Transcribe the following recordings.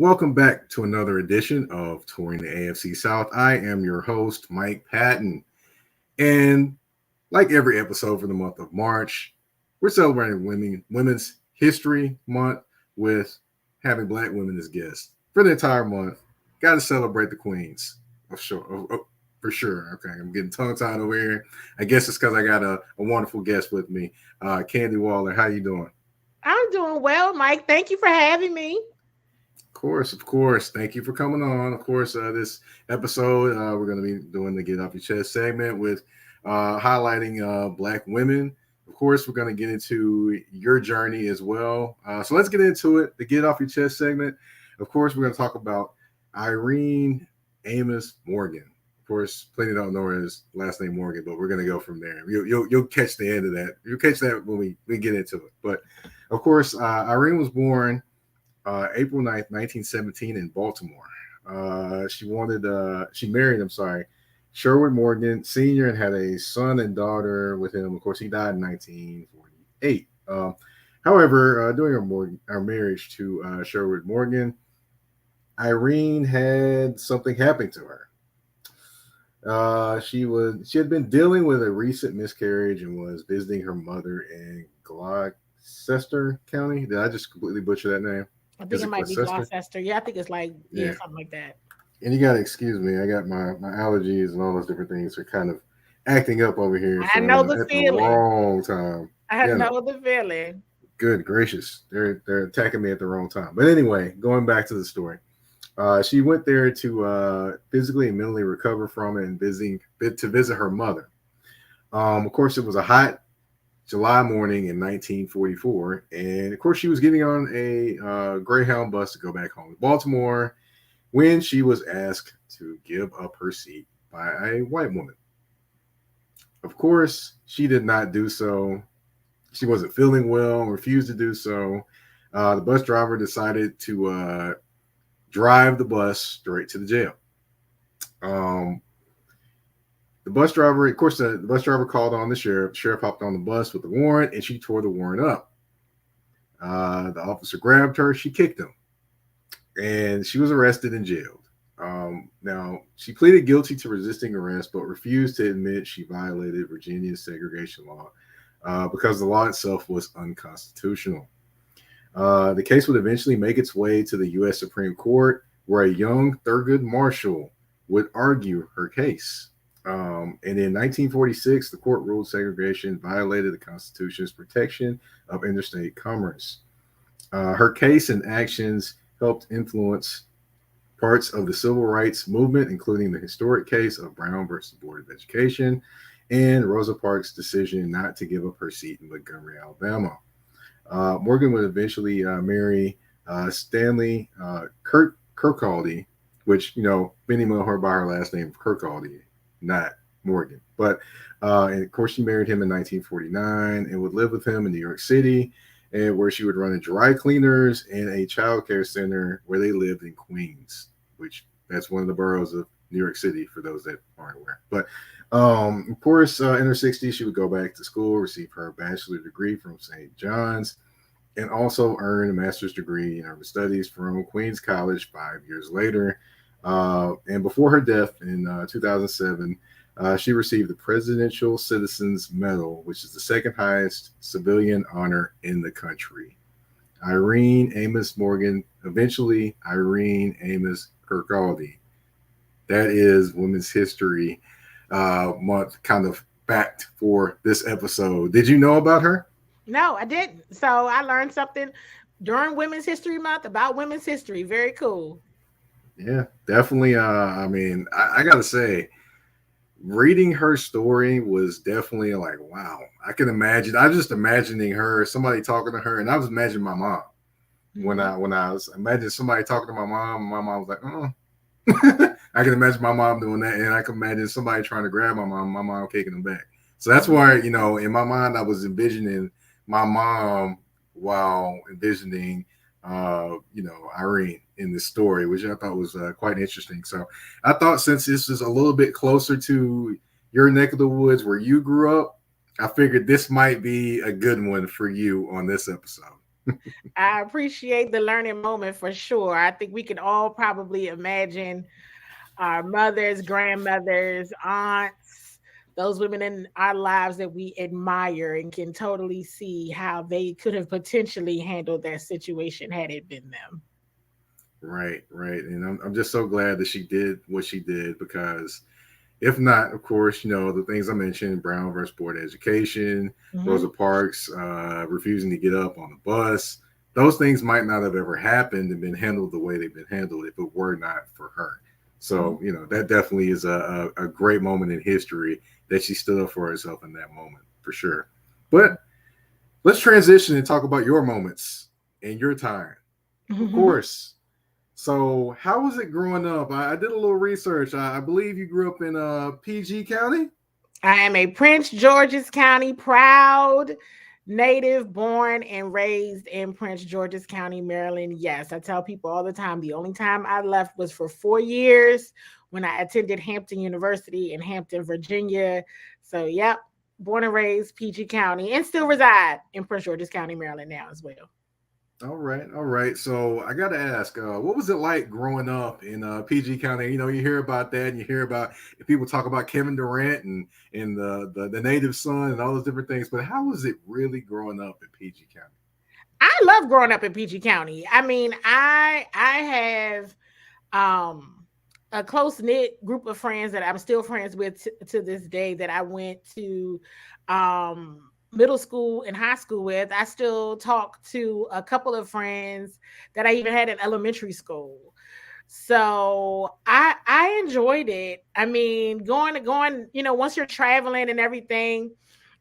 welcome back to another edition of Touring the AFC South. I am your host, Mike Patton. And like every episode for the month of March, we're celebrating Women's History Month with having Black women as guests. For the entire month, got to celebrate the queens. For sure. Okay, I'm getting tongue-tied over here. I guess it's because I got a wonderful guest with me, Candi Waller. How you doing? I'm doing well, Mike. Thank you for having me. Of course. Thank you for coming on. Of course, this episode, we're going to be doing the Get Off Your Chest segment with highlighting Black women. Of course, we're going to get into your journey as well. So let's get into it. The Get Off Your Chest segment. Of course, we're going to talk about Irene Amos Morgan. Of course, plenty don't know her as last name Morgan, but we're going to go from there. You'll catch the end of that. You'll catch that when we get into it. But, of course, Irene was born April 9th, 1917 in Baltimore. She married Sherwood Morgan Sr. and had a son and daughter with him. Of course, he died in 1948. However, during our marriage to Sherwood Morgan, Irene had something happen to her. She had been dealing with a recent miscarriage and was visiting her mother in Gloucester County. Did I just completely butcher that name? I think it might be Gloucester. Yeah, I think it's like something like that. And you gotta excuse me. I got my allergies and all those different things are kind of acting up over here. I know the feeling. The wrong time. I know the feeling. Good gracious, they're attacking me at the wrong time. But anyway, going back to the story, she went there to physically and mentally recover from it and visit her mother. Of course, it was a hot July morning in 1944, and of course she was getting on a Greyhound bus to go back home to Baltimore when she was asked to give up her seat by a white woman. Of course, she did not do so. She wasn't feeling well and refused to do so. The bus driver decided to drive the bus straight to the jail. The bus driver called on the sheriff. The sheriff hopped on the bus with the warrant, and she tore the warrant up. The officer grabbed her. She kicked him, and she was arrested and jailed. Now, she pleaded guilty to resisting arrest, but refused to admit she violated Virginia's segregation law because the law itself was unconstitutional. The case would eventually make its way to the U.S. Supreme Court, where a young Thurgood Marshall would argue her case. And in 1946, the court ruled segregation violated the Constitution's protection of interstate commerce. Her case and actions helped influence parts of the civil rights movement, including the historic case of Brown versus the Board of Education and Rosa Parks' decision not to give up her seat in Montgomery, Alabama. Morgan would eventually marry Stanley Kirkcaldy, which, many know her by her last name, Kirkcaldy, not Morgan. But, and of course, she married him in 1949 and would live with him in New York City, and where she would run a dry cleaners and a child care center where they lived in Queens, which that's one of the boroughs of New York City for those that aren't aware. But, of course, in her 60s, she would go back to school, receive her bachelor's degree from St. John's, and also earn a master's degree in urban studies from Queens College 5 years later. And before her death in 2007, she received the Presidential Citizens Medal, which is the second highest civilian honor in the country. Irene Amos Morgan, eventually Irene Amos Kirkcaldy. That is Women's History Month kind of fact for this episode. Did you know about her? No, I didn't. So I learned something during Women's History Month about women's history. Very cool. Yeah, definitely. I got to say, reading her story was definitely like, wow. I can imagine. I was just imagining her, somebody talking to her, and I was imagining my mom. When I was imagining somebody talking to my mom was like, oh. I can imagine my mom doing that, and I can imagine somebody trying to grab my mom kicking them back. So that's why, in my mind, I was envisioning my mom while envisioning, Irene in this story, which I thought was quite interesting. So I thought, since this is a little bit closer to your neck of the woods where you grew up, I figured this might be a good one for you on this episode. I appreciate the learning moment for sure. I think we can all probably imagine our mothers, grandmothers, aunts, those women in our lives that we admire and can totally see how they could have potentially handled that situation had it been them. Right, right. And I'm just so glad that she did what she did because if not, of course, the things I mentioned, Brown versus Board of Education, Rosa Hmm. Parks refusing to get up on the bus, those things might not have ever happened and been handled the way they've been handled if it were not for her. Hmm. So, that definitely is a great moment in history that she stood up for herself in that moment, for sure. But let's transition and talk about your moments and your time. Of course. So, how was it growing up? I did a little research. I believe you grew up in PG County. I am a Prince George's County proud native, born and raised in Prince George's County, Maryland. Yes, I tell people all the time the only time I left was for 4 years when I attended Hampton University in Hampton, Virginia. So, yep, born and raised PG County and still reside in Prince George's County, Maryland now as well. All right, all right. So I got to ask, what was it like growing up in PG County? You hear about that, and you hear about people talk about Kevin Durant and the native son and all those different things. But how was it really growing up in PG County? I love growing up in PG County. I mean, I have a close knit group of friends that I'm still friends with to this day that I went to middle school and high school with. I still talk to a couple of friends that I even had in elementary school. So I enjoyed it. I mean, going, once you're traveling and everything,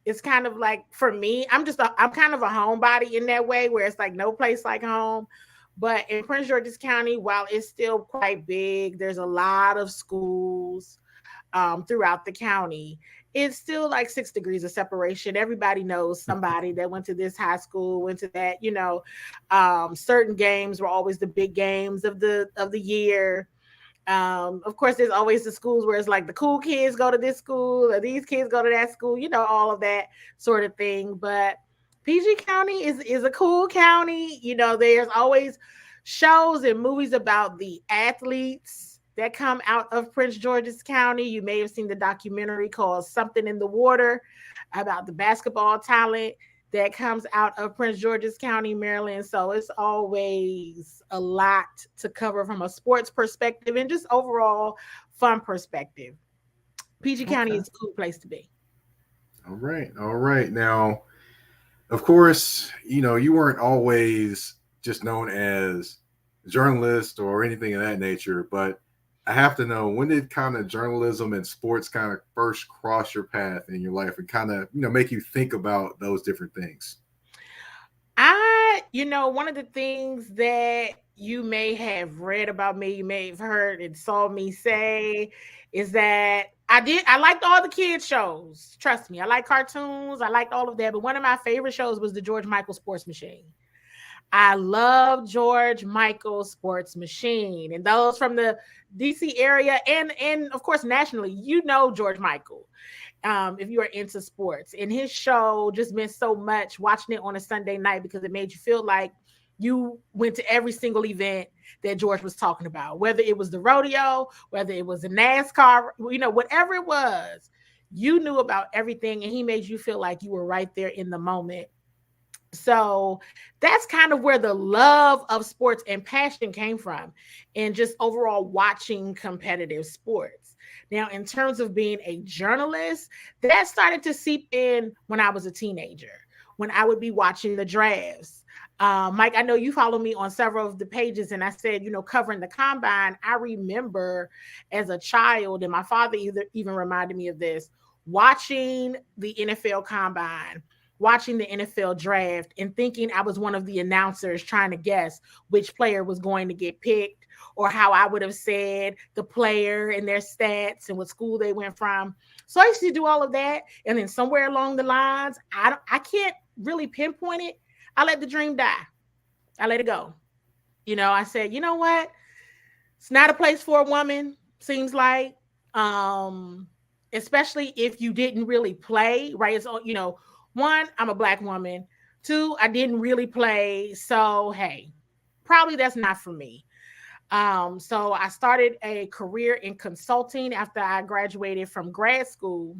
it's kind of like for me, I'm kind of a homebody in that way where it's like no place like home. But in Prince George's County, while it's still quite big, there's a lot of schools throughout the county. It's still like 6 degrees of separation. Everybody knows somebody that went to this high school, went to that. Certain games were always the big games of the year. Of course, there's always the schools where it's like the cool kids go to this school or these kids go to that school, all of that sort of thing. But PG County is a cool county. There's always shows and movies about the athletes that come out of Prince George's County. You may have seen the documentary called Something in the Water about the basketball talent that comes out of Prince George's County, Maryland. So it's always a lot to cover from a sports perspective and just overall fun perspective. PG County Okay. is a cool place to be. All right, all right. Now, of course, you weren't always just known as a journalist or anything of that nature, but I have to know, when did kind of journalism and sports kind of first cross your path in your life and kind of, make you think about those different things? One of the things that you may have read about me, you may have heard and saw me say is that I liked all the kids shows. Trust me, I like cartoons, I liked all of that. But one of my favorite shows was the George Michael Sports Machine. I love George Michael Sports Machine, and those from the DC area and of course nationally, George Michael. If you are into sports, and his show just meant so much watching it on a Sunday night because it made you feel like you went to every single event that George was talking about, whether it was the rodeo, whether it was a NASCAR, whatever it was, you knew about everything, and he made you feel like you were right there in the moment. So that's kind of where the love of sports and passion came from, and just overall watching competitive sports. Now, in terms of being a journalist, that started to seep in when I was a teenager, when I would be watching the drafts. Mike, I know you follow me on several of the pages, and I said, covering the combine. I remember as a child, and my father even reminded me of this, watching the NFL combine, watching the NFL draft, and thinking I was one of the announcers trying to guess which player was going to get picked, or how I would have said the player and their stats and what school they went from. So I used to do all of that. And then somewhere along the lines, I can't really pinpoint it. I let the dream die. I let it go. I said, you know what? It's not a place for a woman, seems like. Um, Especially if you didn't really play, right? One, I'm a black woman. Two, I didn't really play. So, hey, probably that's not for me. So I started a career in consulting after I graduated from grad school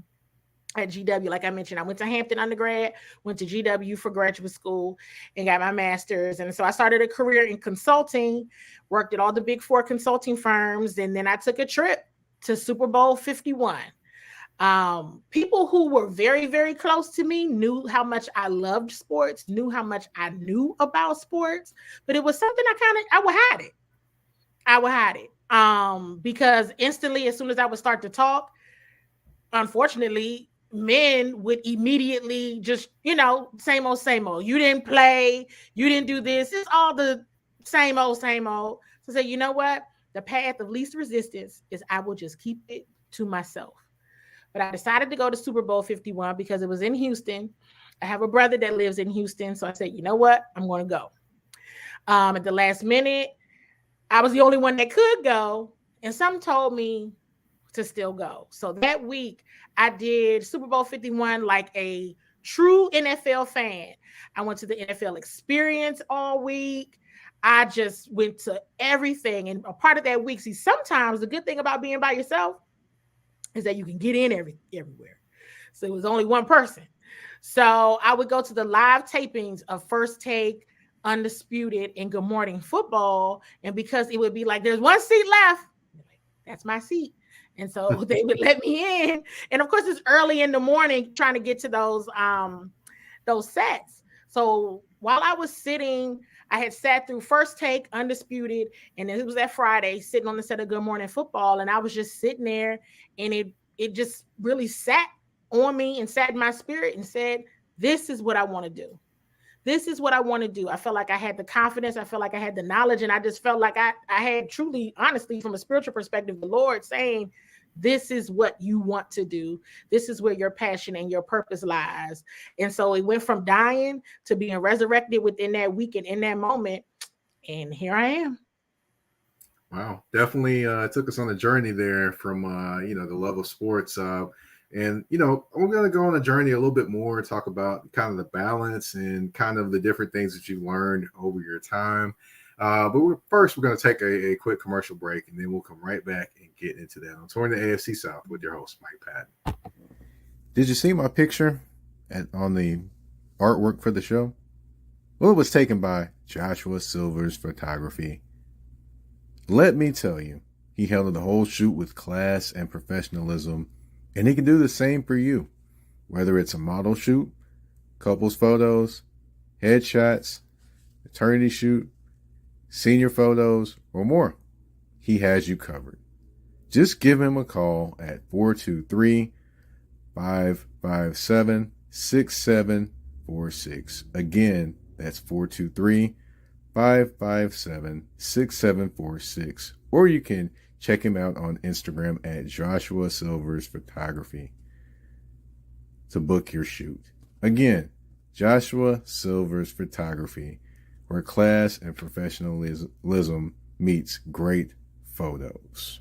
at GW. Like I mentioned, I went to Hampton undergrad, went to GW for graduate school, and got my master's. And so I started a career in consulting, worked at all the big four consulting firms, and then I took a trip to Super Bowl 51. People who were very, very close to me knew how much I loved sports, knew how much I knew about sports, but it was something I would hide it. I would hide it. Because instantly, as soon as I would start to talk, unfortunately, men would immediately just, same old, same old. You didn't play, you didn't do this. It's all the same old, same old. So say, you know what? The path of least resistance is I will just keep it to myself. But I decided to go to Super Bowl 51 because it was in Houston. I have a brother that lives in Houston. So I said, you know what? I'm going to go. At the last minute, I was the only one that could go. And some told me to still go. So that week, I did Super Bowl 51 like a true NFL fan. I went to the NFL experience all week. I just went to everything. And a part of that week, see, sometimes the good thing about being by yourself is that you can get in everywhere. So it was only one person. So I would go to the live tapings of First Take, Undisputed, and Good Morning Football. And because it would be like, there's one seat left, that's my seat. And so they would let me in. And of course, it's early in the morning trying to get to those sets. So while I was sitting, I had sat through First Take, Undisputed, and it was that Friday sitting on the set of Good Morning Football. And I was just sitting there, and it just really sat on me and sat in my spirit and said, this is what I want to do. This is what I want to do. I felt like I had the confidence. I felt like I had the knowledge. And I just felt like I had truly, honestly, from a spiritual perspective, the Lord saying, this is what you want to do. This is where your passion and your purpose lies. And so it went from dying to being resurrected within that week and in that moment. And here I am. Wow. Definitely took us on a journey there from, the love of sports. And, we're going to go on a journey a little bit more, talk about kind of the balance and kind of the different things that you've learned over your time. But we're going to take a quick commercial break, and then we'll come right back and get into that. I'm touring the AFC South with your host, Mike Patton. Did you see my picture on the artwork for the show? Well, it was taken by Joshua Silver's Photography. Let me tell you, he handled the whole shoot with class and professionalism, and he can do the same for you. Whether it's a model shoot, couples photos, headshots, maternity shoot, senior photos, or more, he has you covered. Just give him a call at 423-557-6746. Again, that's 423-557-6746. Or you can check him out on Instagram at Joshua Silver's Photography to book your shoot. Again, Joshua Silver's Photography, where class and professionalism meets great photos.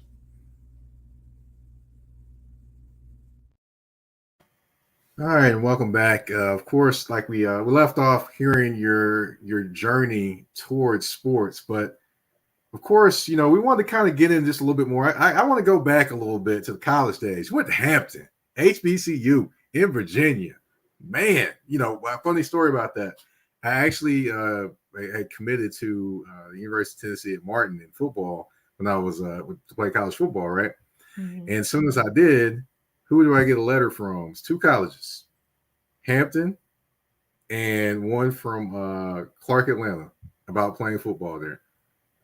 All right, and welcome back. Of course, like we left off hearing your journey towards sports, but of course, we want to kind of get in just a little bit more. I want to go back a little bit to the college days. You went to Hampton, HBCU in Virginia. Man, a funny story about that. I actually had committed to the University of Tennessee at Martin in football when I was to play college football, right? Mm-hmm. And as soon as I did, who do I get a letter from? It's two colleges, Hampton and one from Clark, Atlanta, about playing football there.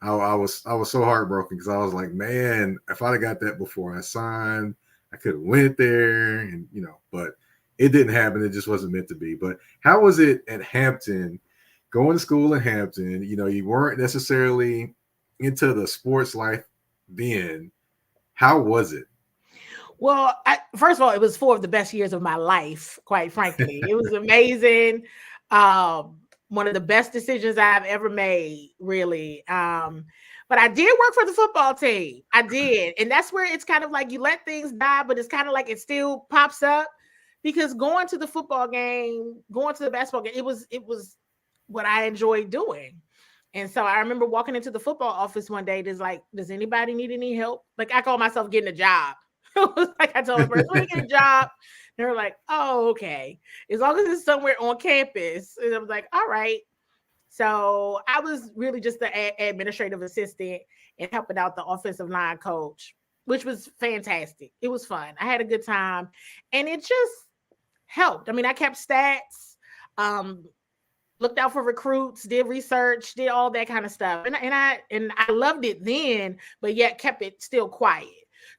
I was so heartbroken because I was like, man, if I'd have got that before I signed, I could have went there, and but it didn't happen. It just wasn't meant to be. But how was it at Hampton, going to school at Hampton? You weren't necessarily into the sports life then. How was it? Well, first of all, it was 4 of the best years of my life, quite frankly. It was amazing. One of the best decisions I've ever made, really. But I did work for the football team. I did. And that's where it's kind of like you let things die, but it's kind of like it still pops up. because going to the football game, going to the basketball game, it was what I enjoyed doing. And so I remember walking into the football office one day. There's like, does anybody need any help? Like I call myself getting a job. It was like I told my person, "Want to get a job?" They were like, "Oh, okay. As long as it's somewhere on campus." And I was like, "All right." So I was really just the administrative assistant and helping out the offensive line coach, which was fantastic. It was fun. I had a good time, and it just helped. I mean, I kept stats. Um, Looked out for recruits, did research, did all that kind of stuff. And I loved it then, but yet kept it still quiet.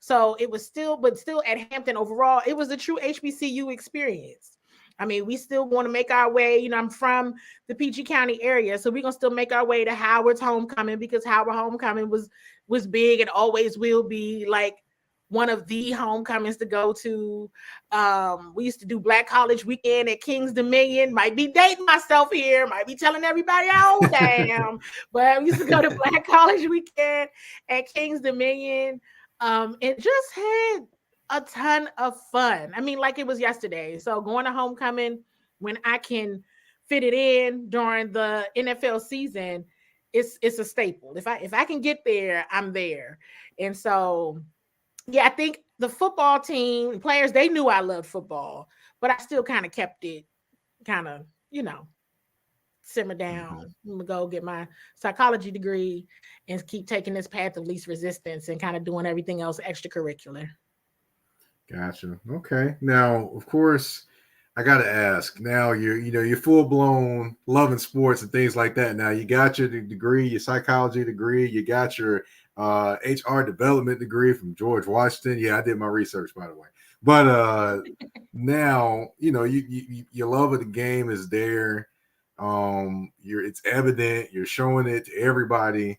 So it was still, but still at Hampton overall, it was a true HBCU experience. I mean, we still want to make our way. You know, I'm from the PG County area, so we're gonna still make our way to Howard's homecoming because Howard homecoming was big and always will be like one of the homecomings to go to. We used to do Black College Weekend at King's Dominion. Might be dating myself here, might be telling everybody, oh damn, but we used to go to Black College Weekend at King's Dominion. It just had a ton of fun. I mean, like it was yesterday. So going to homecoming when I can fit it in during the NFL season, it's a staple. If I can get there, I'm there. And so yeah, I think the football team players, they knew I loved football, but I still kind of kept it kind of, simmer down. I'm gonna go get my psychology degree and keep taking this path of least resistance and kind of doing everything else extracurricular. Gotcha. Okay. Now, of course, I got to ask. Now you're full blown loving sports and things like that. Now you got your degree, your psychology degree. You got your HR development degree from George Washington. Yeah, I did my research, by the way. But now your love of the game is there. It's evident. You're showing it to everybody.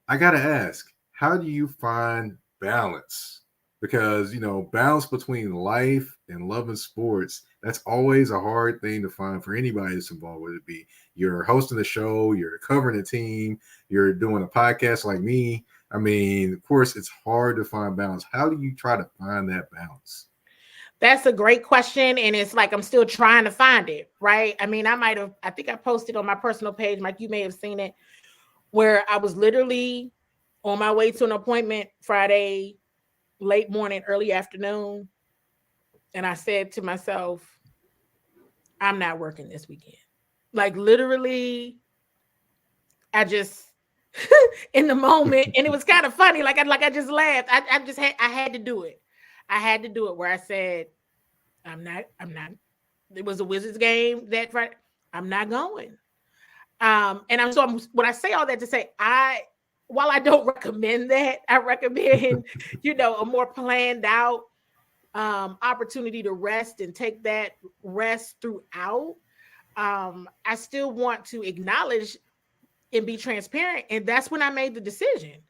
I got to ask, how do you find balance? Because balance between life and loving sports, that's always a hard thing to find for anybody that's involved, whether it be you're hosting a show, you're covering a team, you're doing a podcast like me. I mean, of course, it's hard to find balance. How do you try to find that balance? That's a great question. And it's like I'm still trying to find it, right? I mean, I think I posted on my personal page, Mike, you may have seen it, where I was literally on my way to an appointment Friday, late morning, early afternoon. And I said to myself, I'm not working this weekend. Like literally, I just in the moment, and it was kind of funny. Like I just laughed. I had to do it. I had to do it where I said, I'm not. It was a Wizards game that Friday. I'm not going. When I say all that to say, while I don't recommend that, I recommend, a more planned out opportunity to rest and take that rest throughout. I still want to acknowledge and be transparent. And that's when I made the decision.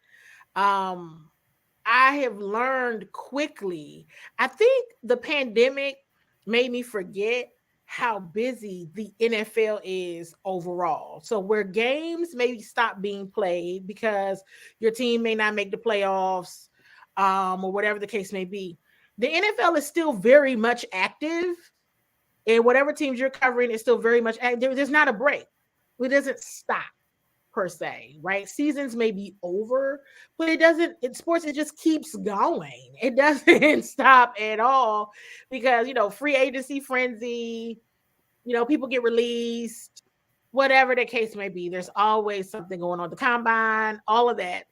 I have learned quickly. I think the pandemic made me forget how busy the NFL is overall. So where games maybe stop being played because your team may not make the playoffs, or whatever the case may be, the NFL is still very much active, and whatever teams you're covering is still very much active. There's not a break. It doesn't stop per se, right? Seasons may be over, but it doesn't, in sports, it just keeps going. It doesn't stop at all because, free agency frenzy, people get released, whatever the case may be. There's always something going on, the combine, all of that.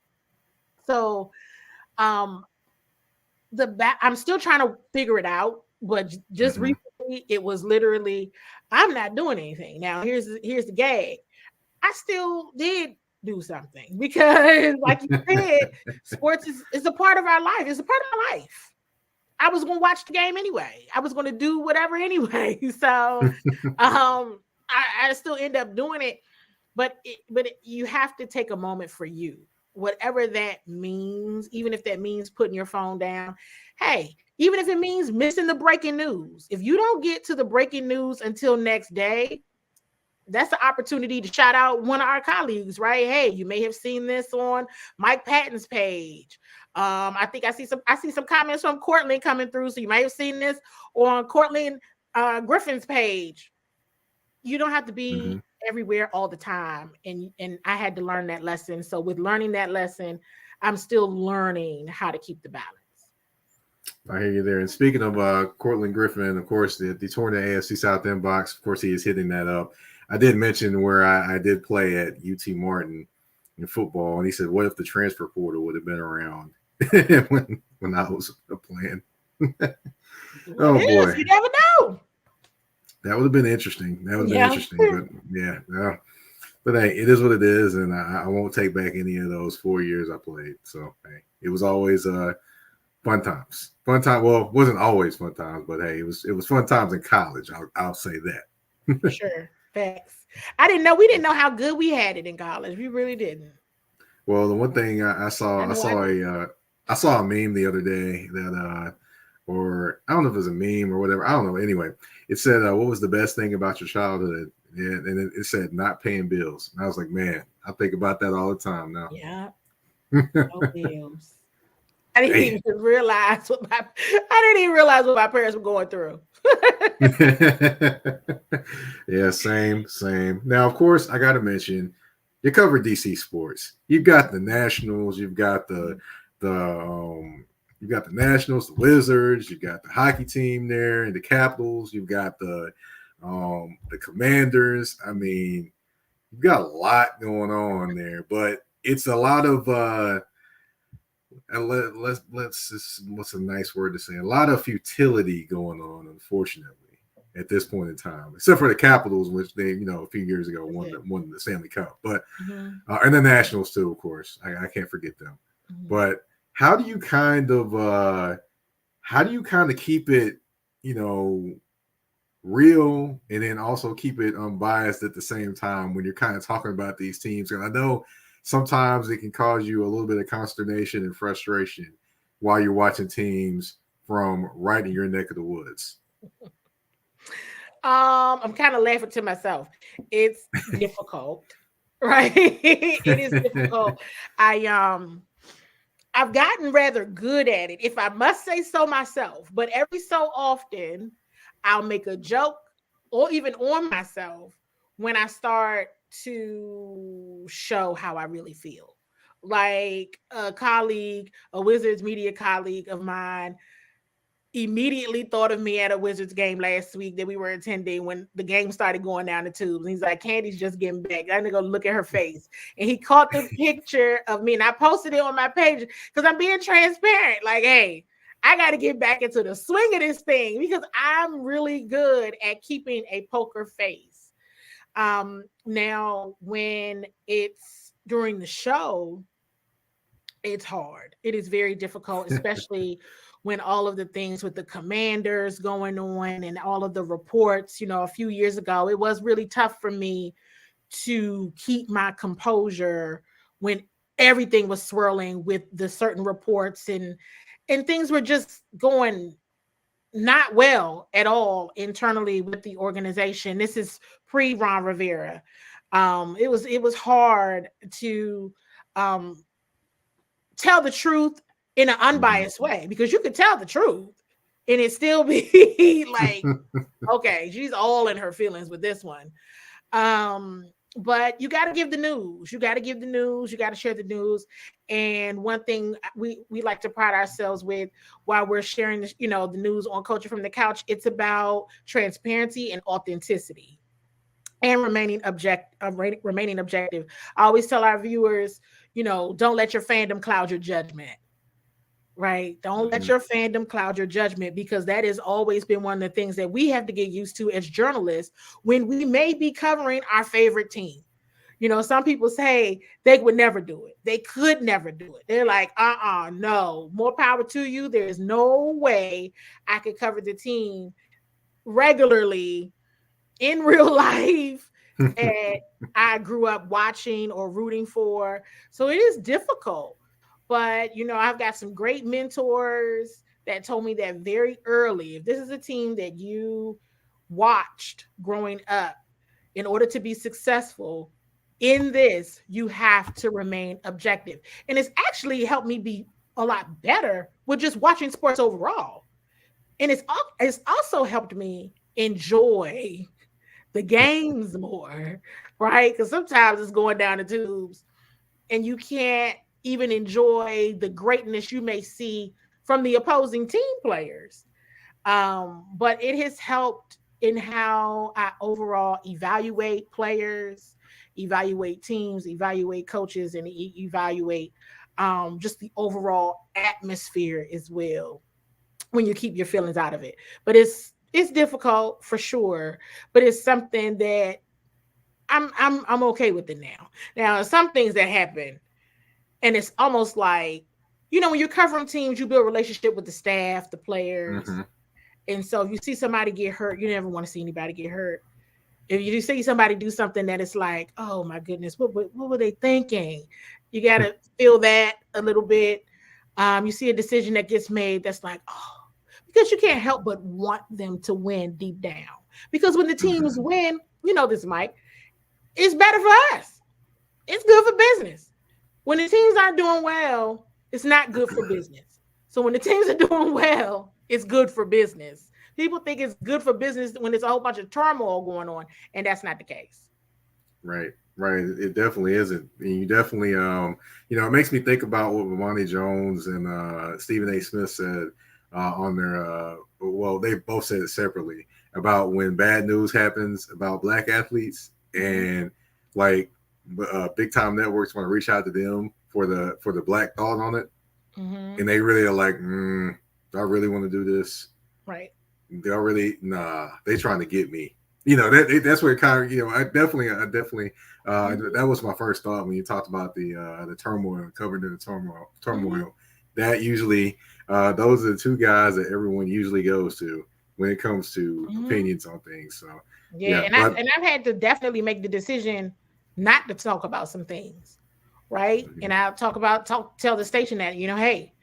So, I'm still trying to figure it out, but just recently it was literally, I'm not doing anything. Now here's the gag. I still did do something because, like you said, sports is a part of our life. It's a part of my life. I was going to watch the game anyway. I was going to do whatever anyway. So, I still end up doing it, but you have to take a moment for you, whatever that means. Even if that means putting your phone down. Hey, even if it means missing the breaking news. If you don't get to the breaking news until next day, that's the opportunity to shout out one of our colleagues, right? Hey, you may have seen this on Mike Patton's page. I think I see some comments from Cortland coming through. So you may have seen this on Cortland Griffin's page, you don't have to Hmm. be everywhere all the time. And I had to learn that lesson. So with learning that lesson, I'm still learning how to keep the balance. I hear you there. And speaking of Cortland Griffin, of course, the torn the AFC South inbox, of course, he is hitting that up. I did mention where I did play at UT Martin in football, and he said, "What if the transfer portal would have been around when I was playing?" What Oh is? boy, You never know. that would have been interesting. That would have been Yeah. interesting, but yeah, no. But hey, it is what it is, and I won't take back any of those 4 years I played. So hey, it was always fun times. Fun time. Well, it wasn't always fun times, but hey, it was fun times in college. I'll say For that. sure. Facts. We didn't know how good we had it in college. We really didn't. Well, the one thing I I saw, know I did. I saw a meme the other day that or I don't know if it was a meme or whatever. I don't know. Anyway, it said, "What was the best thing about your childhood?" And it said not paying bills. And I was like, man, I think about that all the time now. Yeah. No bills. I didn't Man. even realize what my parents were going through. Yeah, same. Now, of course, I got to mention you cover DC sports. You've got the Nationals, you've got the Nationals, the Wizards, you've got the hockey team there, and the Capitals. You've got the Commanders. I mean, you've got a lot going on there, but it's a lot of and let's just, what's a nice word to say? A lot of futility going on, unfortunately, at this point in time. Except for the Capitals, which they, a few years ago That's it. won the Stanley Cup, but Mhm, and the Nationals too, of course. I can't forget them. mhm. But how do you kind of keep it, you know, real and then also keep it unbiased at the same time when you're kind of talking about these teams? And I know sometimes it can cause you a little bit of consternation and frustration while you're watching teams from right in your neck of the woods. I'm kind of laughing to myself. It's difficult, right? It is difficult. I I've gotten rather good at it, if I must say so myself. But every so often, I'll make a joke or even on myself when I start to show how I really feel. Like a colleague, a Wizards media colleague of mine, immediately thought of me at a Wizards game last week that we were attending when the game started going down the tubes. And he's like, Candy's just getting back. I'm gonna go look at her face. And he caught the picture of me and I posted it on my page because I'm being transparent. Like, hey, I got to get back into the swing of this thing because I'm really good at keeping a poker face. Now, when it's during the show, it's hard. It is very difficult, especially when all of the things with the commanders going on and all of the reports, a few years ago, it was really tough for me to keep my composure when everything was swirling with the certain reports and things were just going not well at all internally with the organization. This is pre Ron Rivera. It was hard to um tell the truth in an Mhm. unbiased way because you could tell the truth and it still be like, okay, she's all in her feelings with this one. But you got to give the news. You got to give the news. You got to share the news. And one thing we like to pride ourselves with while we're sharing, the news on Culture from the Couch, it's about transparency and authenticity and remaining objective. I always tell our viewers, don't let your fandom cloud your judgment. Right. Don't let Mhm. your fandom cloud your judgment because that has always been one of the things that we have to get used to as journalists when we may be covering our favorite team. Some people say they would never do it. They could never do it. They're like, no, more power to you. There's no way I could cover the team regularly in real life that I grew up watching or rooting for. So it is difficult. But, I've got some great mentors that told me that very early. If this is a team that you watched growing up, in order to be successful in this, you have to remain objective. And it's actually helped me be a lot better with just watching sports overall. And it's also helped me enjoy the games more, right? Because sometimes it's going down the tubes and you can't even enjoy the greatness you may see from the opposing team players. But it has helped in how I overall evaluate players, evaluate teams, evaluate coaches, and evaluate just the overall atmosphere as well when you keep your feelings out of it. But it's difficult for sure, but it's something that I'm okay with it now. Now, some things that happen, and it's almost like, when you're covering teams, you build a relationship with the staff, the players, Mm-hmm. and so if you see somebody get hurt, you never want to see anybody get hurt. If you see somebody do something that is like, oh my goodness, what were they thinking? You got to feel that a little bit. You see a decision that gets made that's like, oh, because you can't help but want them to win deep down. Because when the teams Mm-hmm. win, this, Mike, it's better for us. It's good for business. When the teams aren't doing well, it's not good for business. So when the teams are doing well, it's good for business. People think it's good for business when there's a whole bunch of turmoil going on, and that's not the case. Right, right. It definitely isn't. And you definitely, it makes me think about what Ramani Jones and Stephen A. Smith said on their, well, they both said it separately about when bad news happens about black athletes Mm-hmm. and like big time networks want to reach out to them for the black thought on it, Mm-hmm. and they really are like, do I really want to do this? Right. They're really they trying to get me. That's where it kind of I definitely Mm-hmm. that was my first thought when you talked about the turmoil, covered in the Mm-hmm. turmoil. That usually those are the two guys that everyone usually goes to when it comes to Mm-hmm. opinions on things. So Yeah, yeah, and but I've had to definitely make the decision not to talk about some things, right? And I'll tell the station that, hey,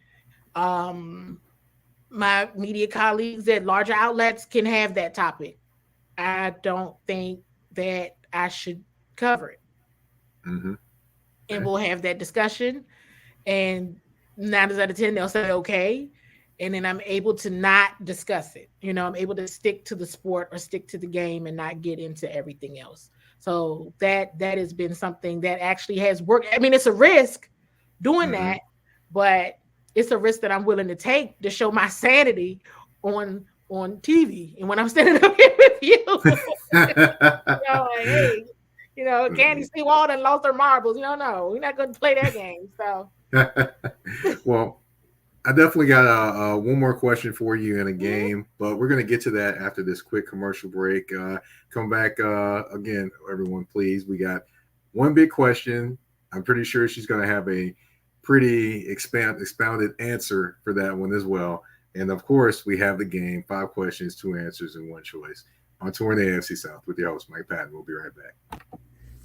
um my media colleagues at larger outlets can have that topic. I don't think that I should cover it. mm-hmm. And we'll have that discussion. And 9 out of 10, they'll say, okay. And then I'm able to not discuss it. I'm able to stick to the sport or stick to the game and not get into everything else. So that has been something that actually has worked. I mean, it's a risk doing Mm-hmm. that, but it's a risk that I'm willing to take to show my sanity on TV. And when I'm standing up here with you, like, hey, Candy C. Walden lost her marbles. No, we're not going to play that game. So, Well, I definitely got one more question for you in a mhm. game, but we're going to get to that after this quick commercial break. Come back again, everyone, please. We got one big question. I'm pretty sure she's going to have a pretty expounded answer for that one as well. And of course, we have the game: 5 questions, 2 answers, and one choice. On tour in the AFC South with your host Mike Patton. We'll be right back.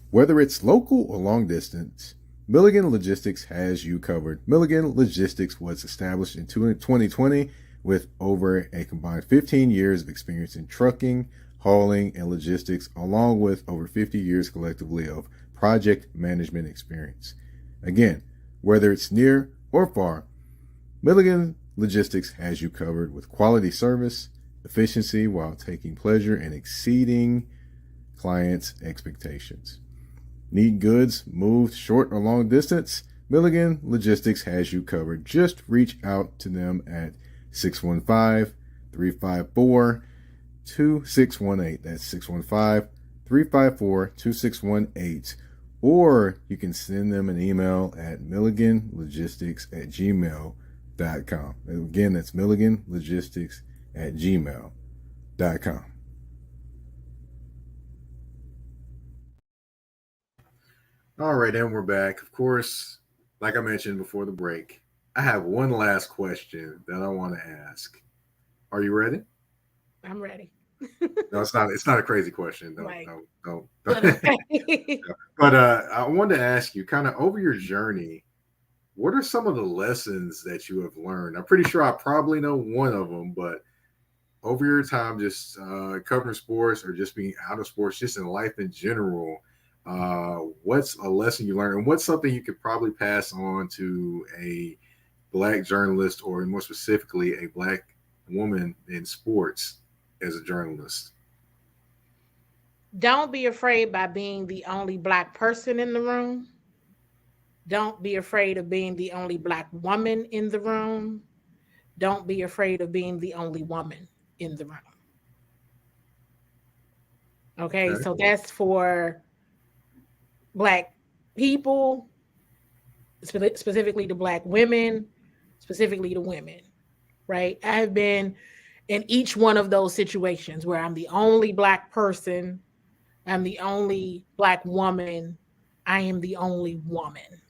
Whether it's local or long distance, Milligan Logistics has you covered. Milligan Logistics was established in 2020 with over a combined 15 years of experience in trucking, hauling, and logistics, along with over 50 years collectively of project management experience. Again, whether it's near or far, Milligan Logistics has you covered with quality service, efficiency while taking pleasure in exceeding clients' expectations. Need goods moved short or long distance? Milligan Logistics has you covered. Just reach out to them at 615 354 2618. That's 615 354 2618. Or you can send them an email at milliganlogistics@gmail.com. Again, that's milliganlogistics@gmail.com. All right, and we're back. Of course, like I mentioned before the break, I have one last question that I want to ask. Are you ready? I'm ready. No, it's not. It's not a crazy question. No, Right. no, But no. okay. But I wanted to ask you, kind of over your journey, what are some of the lessons that you have learned? I'm pretty sure I probably know one of them, but over your time, just covering sports or just being out of sports, just in life in general, what's a lesson you learned, and what's something you could probably pass on to a black journalist, or more specifically, a black woman in sports as a journalist? Don't be afraid by being the only black person in the room. Don't be afraid of being the only black woman in the room. Don't be afraid of being the only woman in the room. Okay, Okay. so that's for black people, specifically the black women, specifically the women, right? I have been in each one of those situations where I'm the only black person, I'm the only black woman, I am the only woman.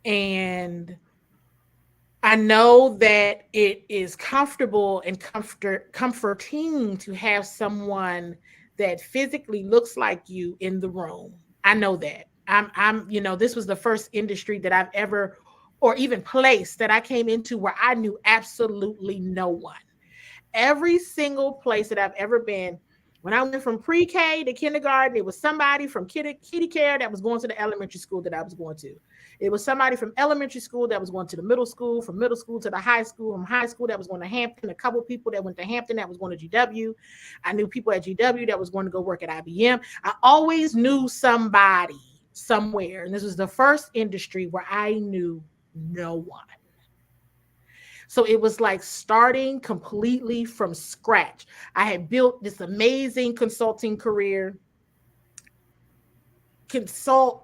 And I know that it is comfortable and comforting to have someone that physically looks like you in the room. I know that. This was the first industry that I've ever, or even place that I came into where I knew absolutely no one. Every single place that I've ever been, when I went from pre-K to kindergarten, it was somebody from kitty care that was going to the elementary school that I was going to. It was somebody from elementary school that was going to the middle school, from middle school to the high school, from high school that was going to Hampton, a couple of people that went to Hampton that was going to GW. I knew people at GW that was going to go work at IBM. I always knew somebody somewhere. And this was the first industry where I knew no one. So it was like starting completely from scratch. I had built this amazing consulting career, consult,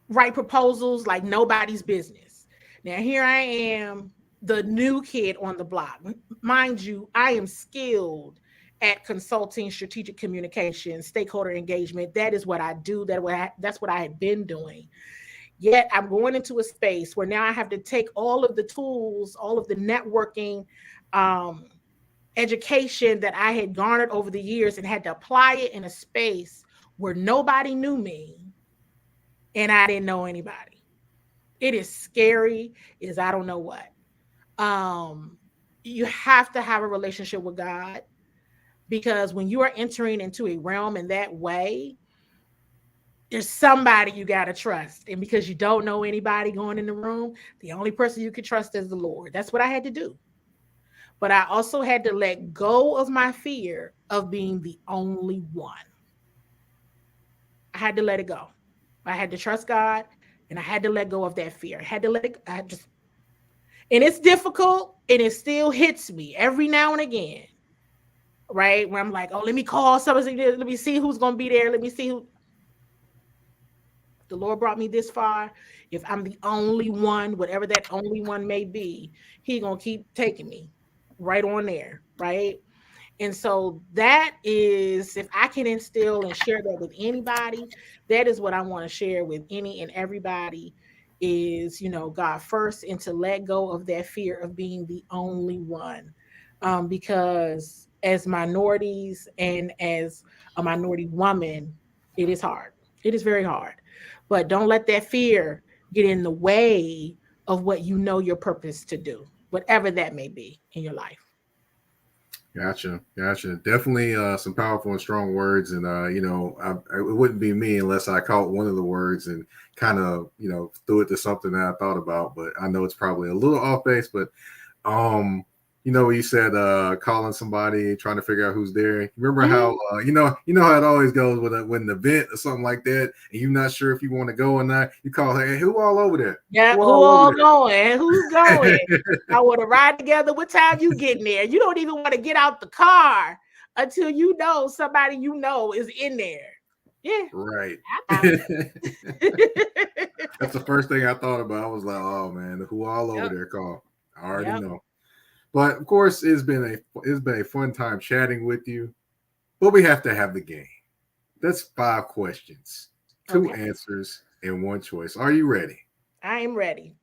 write proposals like nobody's business. Now, here I am, the new kid on the block. Mind you, I am skilled at consulting, strategic communication, stakeholder engagement. That is what I do. That's what I had been doing. Yet I'm going into a space where now I have to take all of the tools, all of the networking, um, education that I had garnered over the years and had to apply it in a space where nobody knew me and I didn't know anybody. It is scary, is I don't know what. Um, you have to have a relationship with God, because when you are entering into a realm in that way, there's somebody you got to trust. And because you don't know anybody going in the room, the only person you can trust is the Lord. That's what I had to do. But I also had to let go of my fear of being the only one. I had to let it go. I had to trust God, and I had to let go of that fear. I had to let it, I just, and it's difficult and it still hits me every now and again, right? Where I'm like, oh, let me call somebody, let me see who's going to be there. Let me see who. The Lord brought me this far. If I'm the only one, whatever that only one may be, He gonna keep taking me right on there, right? And so that is, if I can instill and share that with anybody, that is what I want to share with any and everybody is, God first, and to let go of that fear of being the only one. Because as minorities and as a minority woman, it is hard. It is very hard. But don't let that fear get in the way of what you know your purpose to do, whatever that may be in your life. Gotcha, gotcha. Definitely some powerful and strong words, and it wouldn't be me unless I caught one of the words and kind of threw it to something that I thought about. But I know it's probably a little off base. But um, you said calling somebody, trying to figure out who's there. Remember how Mm-hmm. how it always goes with an event or something like that, and you're not sure if you want to go or not. You call, hey, who all over there? Yeah, Who who all over all there? going? Who's going? I want to ride together. What time you getting there? You don't even want to get out the car until you know somebody is in there. Yeah, Right. I know. That's the first thing I thought about. I was like, oh man, who all over Yep. there call? I already Yep. know. But of course, it's been a fun time chatting with you. But we have to have the game. That's 5 questions, two Okay. answers, and one choice. Are you ready? I am ready.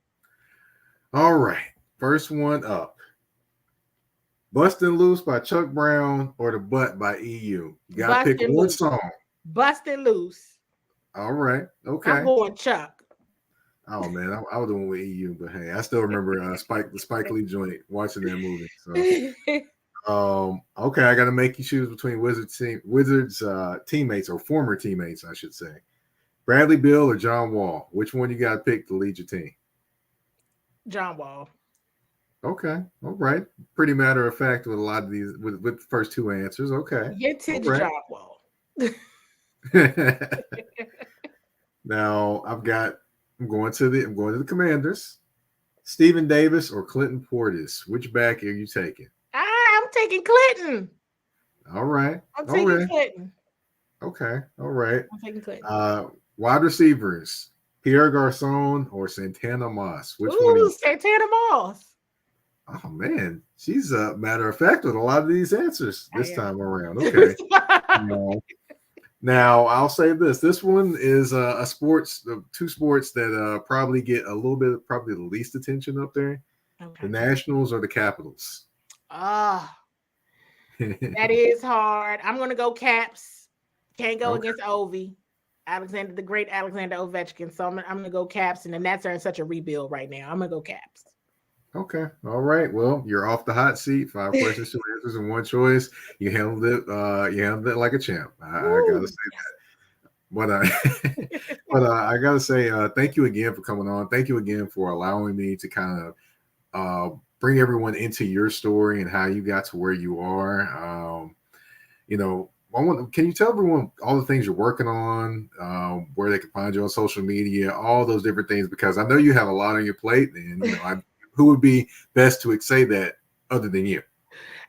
All right. First one up. Bustin' Loose by Chuck Brown or The Butt by EU. You gotta pick Busting one loose. song. Busting loose. All right. I'm Okay. going Chuck. Oh man, I was doing with EU, but hey, I still remember the Spike Lee joint watching that movie. So okay, I got to make you choose between Wizards teammates or former teammates, I should say. Bradley Beal or John Wall. Which one you got to pick to lead your team? John Wall. Okay, all right. Pretty matter of fact with a lot of these with the first two answers. Okay, all Vintage right. John Wall. Now I'm going to the Commanders. Stephen Davis or Clinton Portis? Which back are you taking? I'm taking Clinton. All right. I'm All taking right. Clinton. Okay. All right. I'm taking Clinton. Wide receivers, Pierre Garcon or Santana Moss? Which one are Ooh, you taking? Santana Moss. Oh man, she's a matter of fact with a lot of these answers I this am. time around. Okay. Now I'll say this: this one is a sports, two sports that probably get a little bit, probably the least attention up there. The Okay. Nationals or the Capitals. Ah, that is hard. I'm gonna go Caps. Can't go Okay. against Ovi. Alexander, the great Alexander Ovechkin. So I'm gonna go Caps, and the Nets are in such a rebuild right now. I'm gonna go Caps. Okay. All right. Well, you're off the hot seat. 5 questions, 2 answers, and one choice. You handled it. You handled it like a champ. I gotta Woo, say that. But I gotta say, thank you again for coming on. Thank you again for allowing me to kind of bring everyone into your story and how you got to where you are. You know, can you tell everyone all the things you're working on, where they can find you on social media, all those different things? Because I know you have a lot on your plate, and who would be best to say that other than you?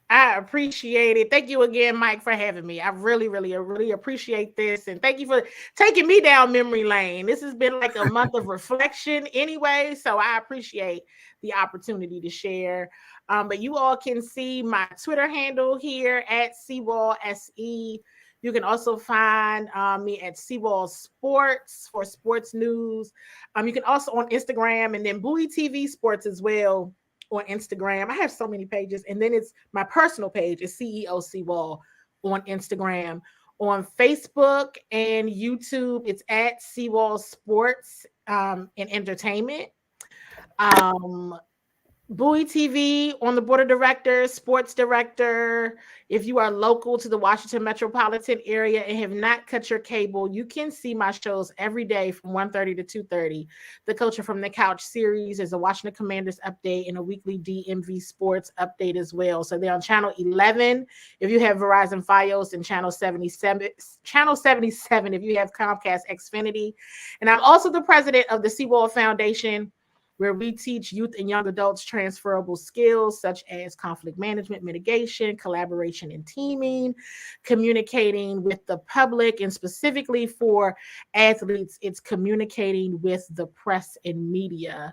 I appreciate it. Thank you again, Mike, for having me. I really appreciate this. And thank you for taking me down memory lane. This has been like a month of reflection anyway. So I appreciate the opportunity to share. But you all can see my Twitter handle here at Seawall SE. You can also find me at Seawall Sports for sports news. You can also on Instagram and then Bowie TV Sports as well on Instagram. I have so many pages. And then it's my personal page is CEO Seawall on Instagram. On Facebook and YouTube, it's at Seawall Sports and Entertainment. Bowie TV on the board of directors, sports director. If you are local to the Washington metropolitan area and have not cut your cable, you can see my shows every day from 1:30 to 2:30. The Culture from the Couch series is a Washington Commanders update and a weekly DMV sports update as well. So they're on channel 11 if you have Verizon Fios, and channel 77 if you have Comcast Xfinity. And I'm also the president of the Seawall Foundation, where we teach youth and young adults transferable skills such as conflict management, mitigation, collaboration and teaming, communicating with the public, and specifically for athletes, it's communicating with the press and media.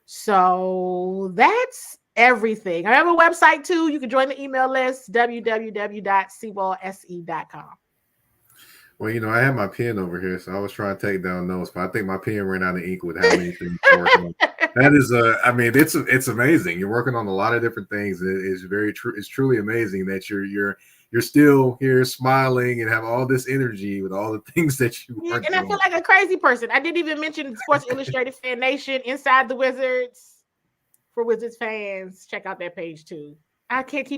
So that's everything. I have a website too. You can join the email list, www.seawallse.com. Well, I have my pen over here, so I was trying to take down notes, but I think my pen ran out of ink with how many things you're working on. That is, it's amazing. You're working on a lot of different things. It is very true. It's truly amazing that you're still here smiling and have all this energy with all the things that you worked And I on. feel like a crazy person. I didn't even mention Sports Illustrated Fan Nation, Inside the Wizards. For Wizards fans, check out that page too. I can't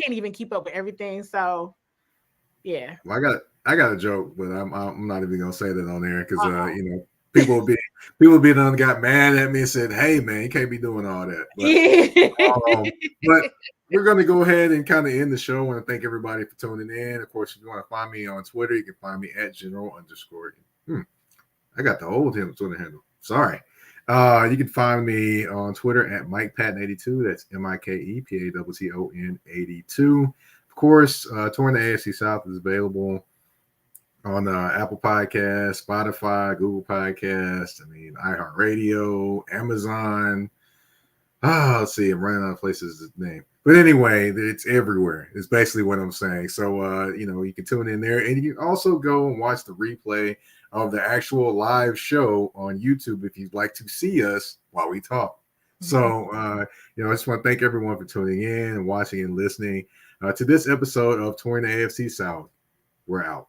even keep up with everything. So yeah. Well, I got a joke, but I'm not even gonna say that on there because people will be done got mad at me and said, "Hey man, you can't be doing all that." But we're gonna go ahead and kind of end the show. I want to thank everybody for tuning in. Of course, if you want to find me on Twitter, you can find me at general_. I got the old Twitter handle. Sorry. You can find me on Twitter at MikePatton82. That's MikePatton 82. Of course, Touring the AFC South is available on Apple Podcasts, Spotify, Google Podcasts, iHeartRadio, Amazon. Let's see, I'm running out of places to name. But anyway, it's everywhere. It's basically what I'm saying. So, you can tune in there. And you can also go and watch the replay of the actual live show on YouTube if you'd like to see us while we talk. So, I just want to thank everyone for tuning in and watching and listening to this episode of Touring the AFC South. We're out.